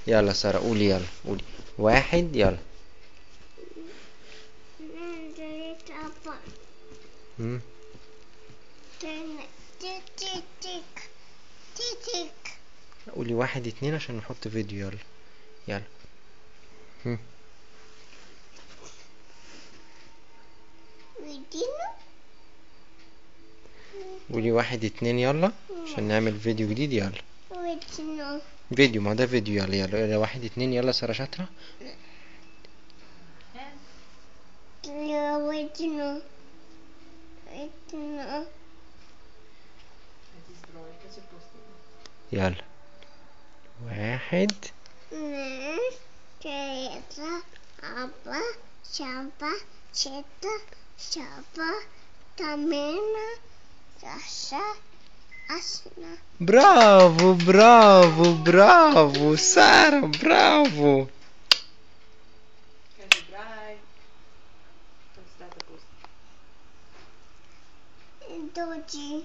يلا سارة قولي، يلا قولي. 1 يلا. مم. قولي 1 2 عشان نحط فيديو. يلا يلا. مم. قولي 1 2 يلا عشان نعمل فيديو جديد. يلا فيديو، ما ده فيديو. يلا يلا يلا 1 2 يلا سارة شاطرة. يلا 1 برافو برافو برافو سارة، برافو. Doji.